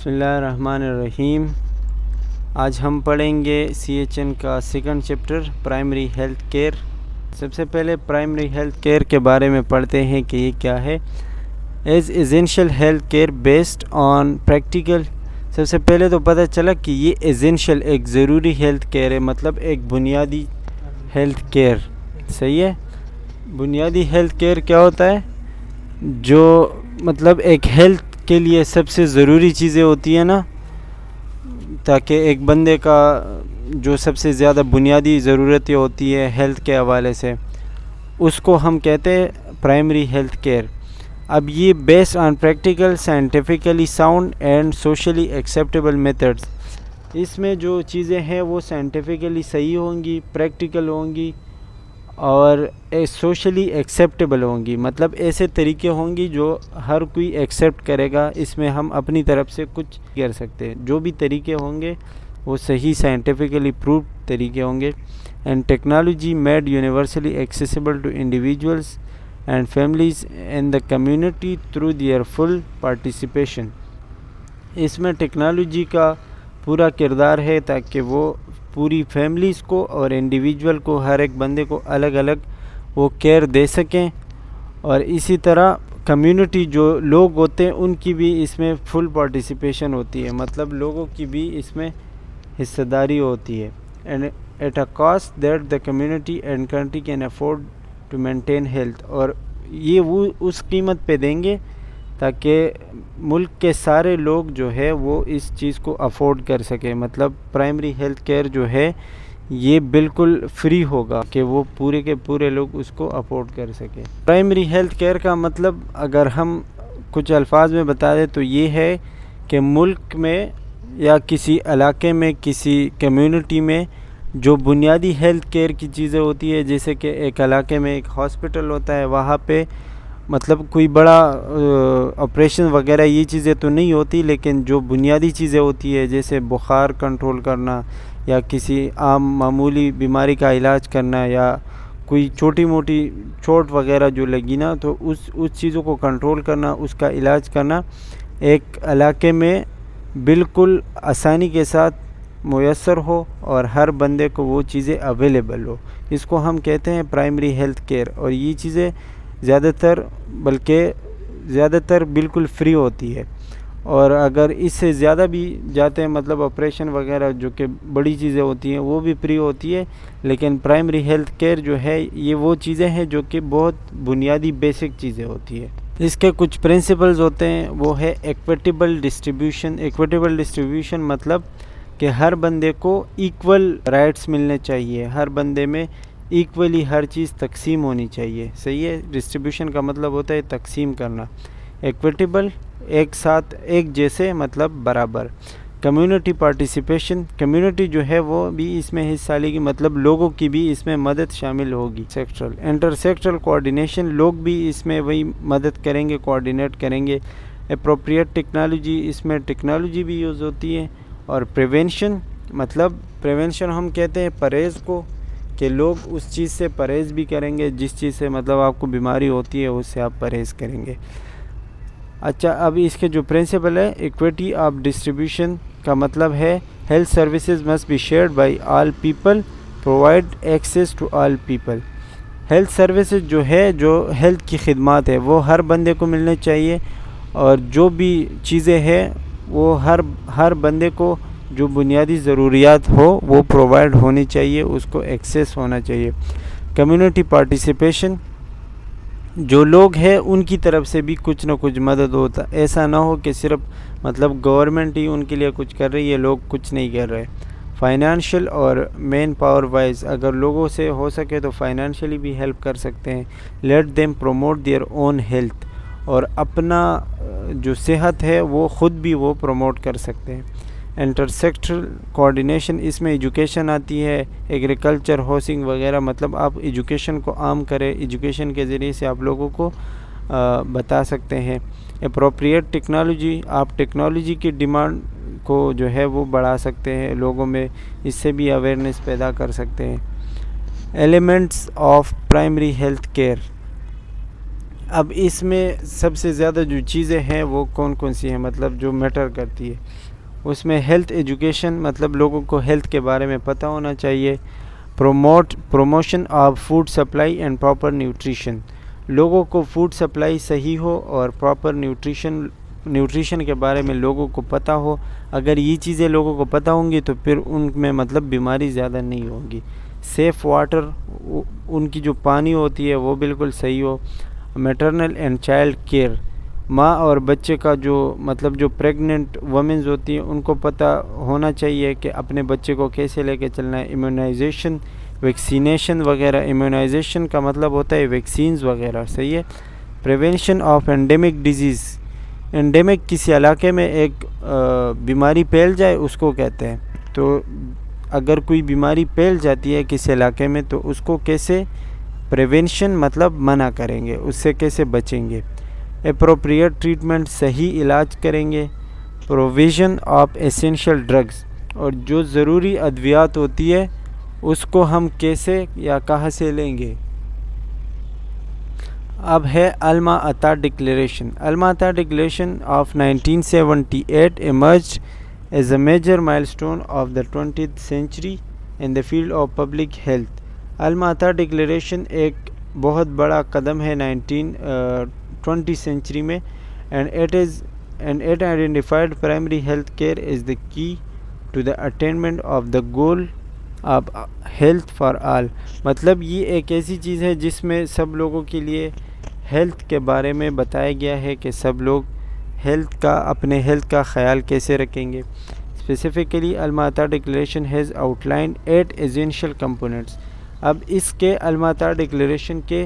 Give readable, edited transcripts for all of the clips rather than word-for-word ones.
بسم اللہ الرحمن الرحیم۔ آج ہم پڑھیں گے CHN کا second chapter primary health care. سب سے پہلے پرائمری ہیلتھ کیئر کے بارے میں پڑھتے ہیں کہ یہ کیا ہے۔ As essential health care based on practical. سب سے پہلے تو پتہ چلا کہ یہ ایسینشیل ایک ضروری ہیلتھ کیئر ہے، مطلب ایک بنیادی ہیلتھ کیئر۔ صحیح ہے۔ بنیادی ہیلتھ کیئر کیا ہوتا ہے؟ جو مطلب ایک ہیلتھ کے لیے سب سے ضروری چیزیں ہوتی ہیں نا، تاکہ ایک بندے کا جو سب سے زیادہ بنیادی ضرورتیں ہوتی ہے ہیلتھ کے حوالے سے، اس کو ہم کہتے ہیں پرائمری ہیلتھ کیئر۔ اب یہ based on practical, scientifically sound and socially acceptable methods. اس میں جو چیزیں ہیں وہ سائنٹیفکلی صحیح ہوں گی، پریکٹیکل ہوں گی اور سوشلی ایکسیپٹیبل ہوں گی، مطلب ایسے طریقے ہوں گی جو ہر کوئی ایکسیپٹ کرے گا۔ اس میں ہم اپنی طرف سے کچھ کر سکتے ہیں۔ جو بھی طریقے ہوں گے وہ صحیح سائنٹیفکلی پرووڈ طریقے ہوں گے۔ And technology made universally accessible to individuals and families in the community through their full participation. اس میں ٹیکنالوجی کا پورا کردار ہے تاکہ وہ پوری فیملیز کو اور انڈیویجول کو، ہر ایک بندے کو الگ الگ وہ کیئر دے سکیں، اور اسی طرح کمیونٹی جو لوگ ہوتے ہیں ان کی بھی اس میں فل پارٹیسپیشن ہوتی ہے، مطلب لوگوں کی بھی اس میں حصہ داری ہوتی ہے۔ And at a cost that the community and country can afford to maintain health, اور یہ وہ اس قیمت پہ دیں گے تاکہ ملک کے سارے لوگ جو ہے وہ اس چیز کو افورڈ کر سکیں۔ مطلب پرائمری ہیلتھ کیئر جو ہے یہ بالکل فری ہوگا کہ وہ پورے کے پورے لوگ اس کو افورڈ کر سکیں۔ پرائمری ہیلتھ کیئر کا مطلب اگر ہم کچھ الفاظ میں بتا دیں تو یہ ہے کہ ملک میں یا کسی علاقے میں، کسی کمیونٹی میں جو بنیادی ہیلتھ کیئر کی چیزیں ہوتی ہے، جیسے کہ ایک علاقے میں ایک ہاسپٹل ہوتا ہے، وہاں پہ مطلب کوئی بڑا آپریشن وغیرہ یہ چیزیں تو نہیں ہوتی، لیکن جو بنیادی چیزیں ہوتی ہے جیسے بخار کنٹرول کرنا یا کسی عام معمولی بیماری کا علاج کرنا، یا کوئی چھوٹی موٹی چوٹ وغیرہ جو لگی نا، تو اس چیزوں کو کنٹرول کرنا، اس کا علاج کرنا ایک علاقے میں بالکل آسانی کے ساتھ میسر ہو اور ہر بندے کو وہ چیزیں اویلیبل ہو، اس کو ہم کہتے ہیں پرائمری ہیلتھ کیئر۔ اور یہ چیزیں زیادہ تر بالکل فری ہوتی ہے، اور اگر اس سے زیادہ بھی جاتے ہیں، مطلب آپریشن وغیرہ جو کہ بڑی چیزیں ہوتی ہیں وہ بھی فری ہوتی ہے، لیکن پرائمری ہیلتھ کیئر جو ہے یہ وہ چیزیں ہیں جو کہ بہت بنیادی بیسک چیزیں ہوتی ہیں۔ اس کے کچھ پرنسپلز ہوتے ہیں، وہ ہے ایکویٹیبل ڈسٹریبیوشن۔ ایکویٹیبل ڈسٹریبیوشن مطلب کہ ہر بندے کو ایکول رائٹس ملنے چاہیے، ہر بندے میں ایکولی ہر چیز تقسیم ہونی چاہیے۔ صحیح ہے۔ ڈسٹریبیوشن کا مطلب ہوتا ہے تقسیم کرنا۔ ایکویٹیبل ایک ساتھ، ایک جیسے، مطلب برابر۔ کمیونٹی پارٹیسپیشن، کمیونٹی جو ہے وہ بھی اس میں حصہ لے گی، مطلب لوگوں کی بھی اس میں مدد شامل ہوگی۔ سیکٹرل انٹر سیکٹرل کوآرڈینیشن، لوگ بھی اس میں وہی مدد کریں گے، کوآرڈینیٹ کریں گے۔ اپروپریٹ ٹیکنالوجی، اس میں ٹیکنالوجی بھی یوز ہوتی ہے۔ اور پریونشن، مطلب پریونشن ہم کہتے ہیں پرہیز کو، کہ لوگ اس چیز سے پرہیز بھی کریں گے جس چیز سے مطلب آپ کو بیماری ہوتی ہے اس سے آپ پرہیز کریں گے۔ اچھا، اب اس کے جو پرنسپل ہے ایکویٹی آف ڈسٹریبیوشن کا مطلب ہے health services must be shared by all people, provide access to all people. Health services جو ہے، جو ہیلتھ کی خدمات ہے وہ ہر بندے کو ملنے چاہیے، اور جو بھی چیزیں ہیں وہ ہر بندے کو جو بنیادی ضروریات ہو وہ پرووائڈ ہونی چاہیے، اس کو ایکسیس ہونا چاہیے۔ کمیونٹی پارٹیسپیشن، جو لوگ ہیں ان کی طرف سے بھی کچھ نہ کچھ مدد ہوتا، ایسا نہ ہو کہ صرف مطلب گورنمنٹ ہی ان کے لیے کچھ کر رہی ہے، لوگ کچھ نہیں کر رہے۔ فائنانشیل اور مین پاور وائز، اگر لوگوں سے ہو سکے تو فائنانشلی بھی ہیلپ کر سکتے ہیں۔ Let them promote their own health, اور اپنا جو صحت ہے وہ خود بھی وہ پروموٹ کر سکتے ہیں۔ انٹر سیکٹرل کوآرڈینیشن، اس میں ایجوکیشن آتی ہے، ایگریکلچر، ہاؤسنگ وغیرہ، مطلب آپ ایجوکیشن کو عام کریں، ایجوکیشن کے ذریعے سے آپ لوگوں کو بتا سکتے ہیں۔ اپروپریٹ ٹیکنالوجی، آپ ٹیکنالوجی کی ڈیمانڈ کو جو ہے وہ بڑھا سکتے ہیں لوگوں میں، اس سے بھی اویئرنیس پیدا کر سکتے ہیں۔ Elements of primary health care, اب اس میں سب سے زیادہ جو چیزیں ہیں وہ کون کون سی ہیں، مطلب جو میٹر کرتی ہے، اس میں ہیلتھ ایجوکیشن، مطلب لوگوں کو ہیلتھ کے بارے میں پتہ ہونا چاہیے. Promotion of food supply and proper nutrition, لوگوں کو فوڈ سپلائی صحیح ہو اور پراپر نیوٹریشن کے بارے میں لوگوں کو پتہ ہو. اگر یہ چیزیں لوگوں کو پتہ ہوں گی تو پھر ان میں مطلب بیماری زیادہ نہیں ہوگی. سیف واٹر، ان کی جو پانی ہوتی ہے وہ بالکل صحیح ہو. میٹرنل اینڈ چائلڈ کیئر، ماں اور بچے کا جو مطلب جو پریگننٹ وومنز ہوتی ہیں ان کو پتہ ہونا چاہیے کہ اپنے بچے کو کیسے لے کے چلنا ہے. امیونائزیشن، ویکسینیشن وغیرہ، امیونائزیشن کا مطلب ہوتا ہے ویکسینز وغیرہ، صحیح ہے. پریونشن آف اینڈیمک ڈیزیز، اینڈیمک کسی علاقے میں ایک بیماری پھیل جائے اس کو کہتے ہیں. تو اگر کوئی بیماری پھیل جاتی ہے کسی علاقے میں تو اس کو کیسے پریونشن مطلب منع کریں گے، اس سے کیسے بچیں گے. اپروپریٹ ٹریٹمنٹ، صحیح علاج کریں گے. پروویژن آف ایسینشیل ڈرگز، اور جو ضروری ادویات ہوتی ہے اس کو ہم کیسے یا کہاں سے لیں گے. اب ہے الما اتا ڈکلیریشن. الما اتا declaration of 1978 emerged as a major milestone of the 20th century in the field of public health. الما اتا ڈکلیریشن ایک بہت بڑا قدم ہے 20th century میں. and it identified primary health care as the key to the attainment of the goal of health for all. مطلب یہ ایک ایسی چیز ہے جس میں سب لوگوں کے لیے ہیلتھ کے بارے میں بتایا گیا ہے کہ سب لوگ اپنے ہیلتھ کا خیال کیسے رکھیں گے. اسپیسیفکلی الما اتا declaration has out lined 8 essential components. اب اس کے الما اتا ڈکلیریشن کے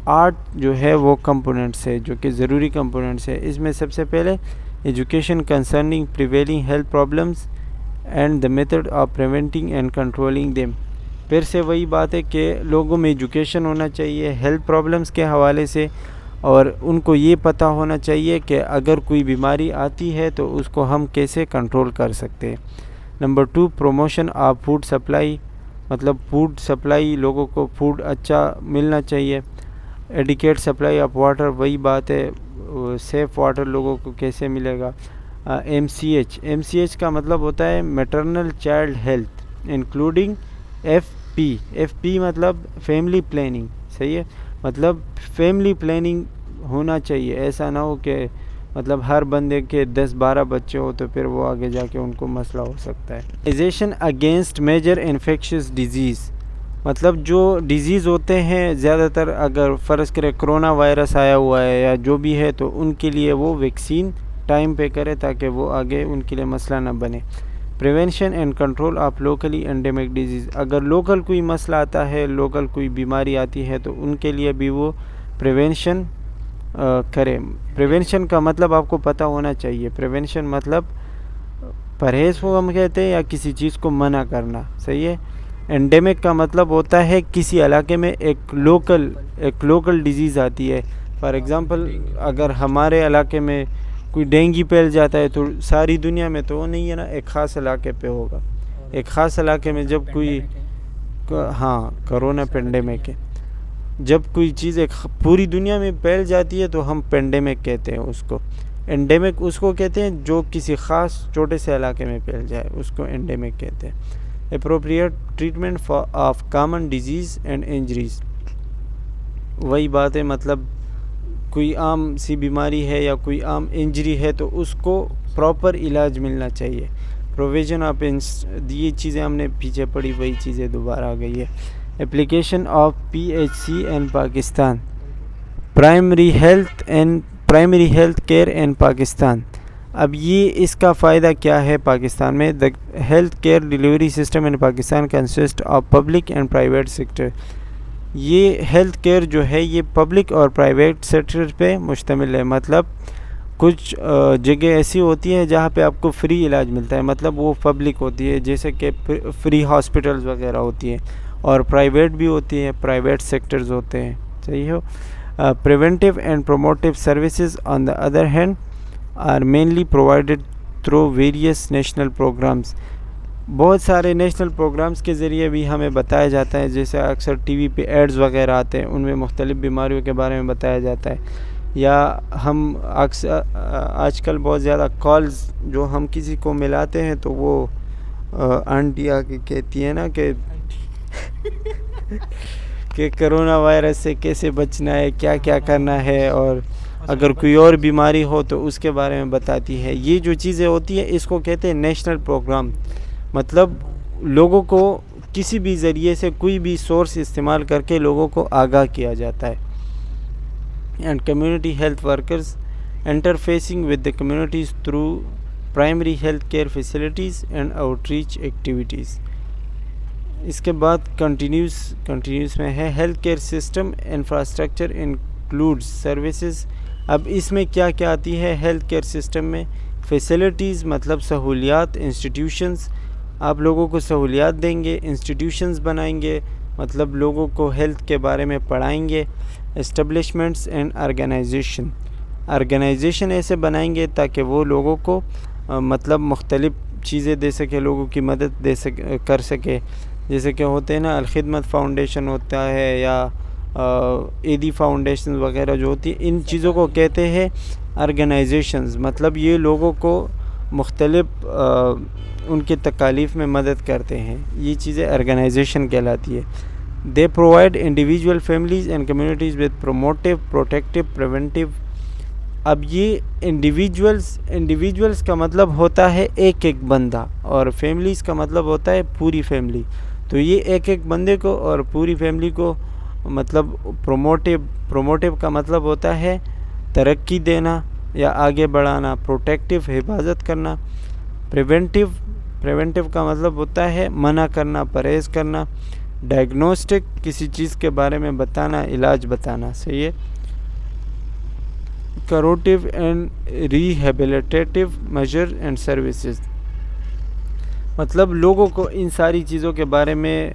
8 جو ہے وہ کمپوننٹس ہے جو کہ ضروری کمپوننٹس ہے. اس میں سب سے پہلے education concerning prevailing health problems and the method of preventing and controlling them. پھر سے وہی بات ہے کہ لوگوں میں ایجوکیشن ہونا چاہیے ہیلتھ پرابلمس کے حوالے سے، اور ان کو یہ پتہ ہونا چاہیے کہ اگر کوئی بیماری آتی ہے تو اس کو ہم کیسے کنٹرول کر سکتے ہیں. Number 2، promotion of food supply, مطلب فوڈ سپلائی، لوگوں کو فوڈ اچھا ملنا چاہیے. ایڈیکیٹ سپلائی آف واٹر، وہی بات ہے سیف واٹر لوگوں کو کیسے ملے گا. ایم سی ایچ کا مطلب ہوتا ہے maternal child health including F P مطلب فیملی پلاننگ، صحیح ہے. مطلب فیملی پلاننگ ہونا چاہیے، ایسا نہ ہو کہ مطلب ہر بندے کے 10-12 بچے ہو تو پھر وہ آگے جا کے ان کو مسئلہ ہو سکتا ہے. Addition against major infectious disease, مطلب جو ڈیزیز ہوتے ہیں زیادہ تر، اگر فرض کرے کرونا وائرس آیا ہوا ہے یا جو بھی ہے تو ان کے لیے وہ ویکسین ٹائم پہ کرے تاکہ وہ آگے ان کے لیے مسئلہ نہ بنے. Prevention and control of locally endemic disease, اگر لوکل کوئی مسئلہ آتا ہے، لوکل کوئی بیماری آتی ہے تو ان کے لیے بھی وہ پریونشن کرے. پریونشن کا مطلب آپ کو پتہ ہونا چاہیے. پریونشن مطلب پرہیز کو ہم کہتے ہیں یا کسی چیز کو منع کرنا، صحیح ہے. اینڈیمک کا مطلب ہوتا ہے کسی علاقے میں ایک لوکل ڈیزیز آتی ہے. فار ایگزامپل اگر ہمارے علاقے میں کوئی ڈینگی پھیل جاتا ہے تو ساری دنیا میں تو وہ نہیں ہے نا، ایک خاص علاقے پہ ہوگا. ایک خاص علاقے میں جب کوئی کرونا پینڈیمک ہے، جب کوئی چیز ایک پوری دنیا میں پھیل جاتی ہے تو ہم پینڈیمک کہتے ہیں اس کو. اینڈیمک اس کو کہتے ہیں جو کسی خاص چھوٹے سے علاقے میں پھیل جائے، اس کو اینڈیمک کہتے ہیں. Appropriate treatment of common disease and injuries, وہی بات ہے مطلب کوئی عام سی بیماری ہے یا کوئی عام انجری ہے تو اس کو پراپر علاج ملنا چاہیے. پروویژن آف یہ چیزیں ہم نے پیچھے پڑھی، وہی چیزیں دوبارہ آ گئی ہے. Application of PHC and Pakistan, primary health care in Pakistan. اب یہ اس کا فائدہ کیا ہے پاکستان میں. The health care delivery system in Pakistan consist of public and private sector. یہ ہیلتھ کیئر جو ہے یہ پبلک اور پرائیویٹ سیکٹر پہ مشتمل ہے. مطلب کچھ جگہ ایسی ہوتی ہیں جہاں پہ آپ کو فری علاج ملتا ہے، مطلب وہ پبلک ہوتی ہے، جیسے کہ فری ہاسپٹلز وغیرہ ہوتی ہیں، اور پرائیویٹ بھی ہوتی ہیں، پرائیویٹ سیکٹرز ہوتے ہیں، صحیح ہو. Preventive and promotive services on the other hand are mainly provided through various national programs. بہت سارے نیشنل پروگرامز کے ذریعے بھی ہمیں بتایا جاتا ہے، جیسے اکثر ٹی وی پہ ایڈز وغیرہ آتے ہیں، ان میں مختلف بیماریوں کے بارے میں بتایا جاتا ہے، یا ہم اکثر آج کل بہت زیادہ کالز جو ہم کسی کو ملاتے ہیں تو وہ آنٹی آ کے کہتی ہے نا کہ کرونا وائرس سے کیسے بچنا ہے، کیا کیا کرنا ہے، اور اگر کوئی اور بیماری ہو تو اس کے بارے میں بتاتی ہے۔ یہ جو چیزیں ہوتی ہیں اس کو کہتے ہیں نیشنل پروگرام، مطلب لوگوں کو کسی بھی ذریعے سے کوئی بھی سورس استعمال کر کے لوگوں کو آگاہ کیا جاتا ہے۔ And community health workers interfacing with the communities through primary health care facilities and outreach activities. اس کے بعد کنٹینیوس میں ہے health care system infrastructure includes services. اب اس میں کیا کیا آتی ہے ہیلتھ کیئر سسٹم میں؟ فیسلٹیز مطلب سہولیات، انسٹیٹیوشنز آپ لوگوں کو سہولیات دیں گے، انسٹیٹیوشنز بنائیں گے مطلب لوگوں کو ہیلتھ کے بارے میں پڑھائیں گے۔ اسٹیبلشمنٹس اینڈ آرگنائزیشن ایسے بنائیں گے تاکہ وہ لوگوں کو مطلب مختلف چیزیں دے سکے، لوگوں کی مدد کر سکے، جیسے کہ ہوتے ہیں نا الخدمت فاؤنڈیشن ہوتا ہے یا ایدی فاؤنڈیشن وغیرہ جو ہوتی ہیں، ان چیزوں کو کہتے ہیں آرگنائزیشنز، مطلب یہ لوگوں کو مختلف ان کے تکالیف میں مدد کرتے ہیں، یہ چیزیں آرگنائزیشن کہلاتی ہے۔ They provide individual families and communities with promotive, protective, preventive. اب یہ انڈیویجولز کا مطلب ہوتا ہے ایک ایک بندہ، اور فیملیز کا مطلب ہوتا ہے پوری فیملی، تو یہ ایک ایک بندے کو اور پوری فیملی کو مطلب پروموٹیو کا مطلب ہوتا ہے ترقی دینا یا آگے بڑھانا، پروٹیکٹیو حفاظت کرنا، پریونٹیو کا مطلب ہوتا ہے منع کرنا، پرہیز کرنا، ڈائگنوسٹک کسی چیز کے بارے میں بتانا، علاج بتانا، صحیح ہے۔ Creative and ریہیبلیٹیٹیو major and services, مطلب لوگوں کو ان ساری چیزوں کے بارے میں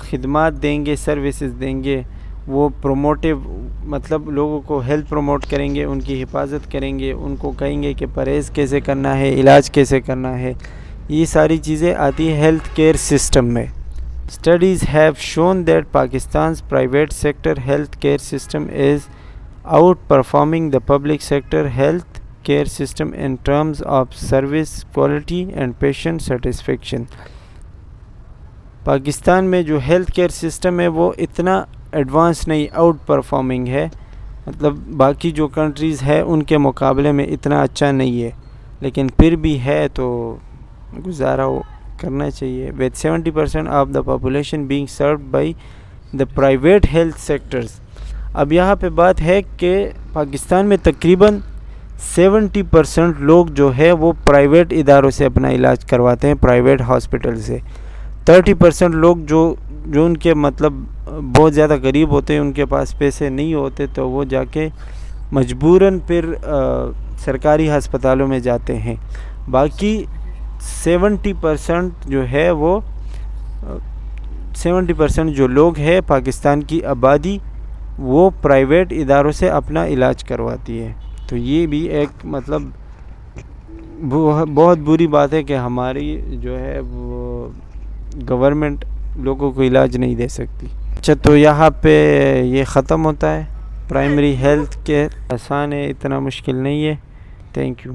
خدمات دیں گے، سروسز دیں گے، وہ پروموٹیو مطلب لوگوں کو ہیلتھ پروموٹ کریں گے، ان کی حفاظت کریں گے، ان کو کہیں گے کہ پرہیز کیسے کرنا ہے، علاج کیسے کرنا ہے، یہ ساری چیزیں آتی ہیں ہیلتھ کیئر سسٹم میں۔ Studies have shown that Pakistan's private sector health care system is outperforming the public sector health care system in terms of service quality and patient satisfaction۔ Pakistan میں جو ہیلتھ کیئر سسٹم ہے وہ اتنا advance نہیں، out performing ہے، مطلب باقی جو کنٹریز ہے ان کے مقابلے میں اتنا اچھا نہیں ہے، لیکن پھر بھی ہے تو گزارا کرنا چاہیے۔ with 70% of the population being served by the private health sectors۔ اب یہاں پہ بات ہے کہ پاکستان میں تقریباً 70% لوگ جو ہے وہ پرائیویٹ اداروں سے اپنا علاج کرواتے ہیں، پرائیویٹ ہاسپٹل سے۔ 30% لوگ جو ان کے مطلب بہت زیادہ غریب ہوتے ہیں، ان کے پاس پیسے نہیں ہوتے، تو وہ جا کے مجبوراً پھر سرکاری ہسپتالوں میں جاتے ہیں۔ باقی 70% جو ہے وہ 70% جو لوگ ہیں پاکستان کی آبادی وہ پرائیویٹ اداروں سے اپنا علاج کرواتی ہے۔ تو یہ بھی ایک مطلب بہت بری بات ہے کہ ہماری جو ہے وہ گورنمنٹ لوگوں کو علاج نہیں دے سکتی۔ اچھا، تو یہاں پہ یہ ختم ہوتا ہے۔ پرائمری ہیلتھ کیئر آسان ہے، اتنا مشکل نہیں ہے۔ Thank you.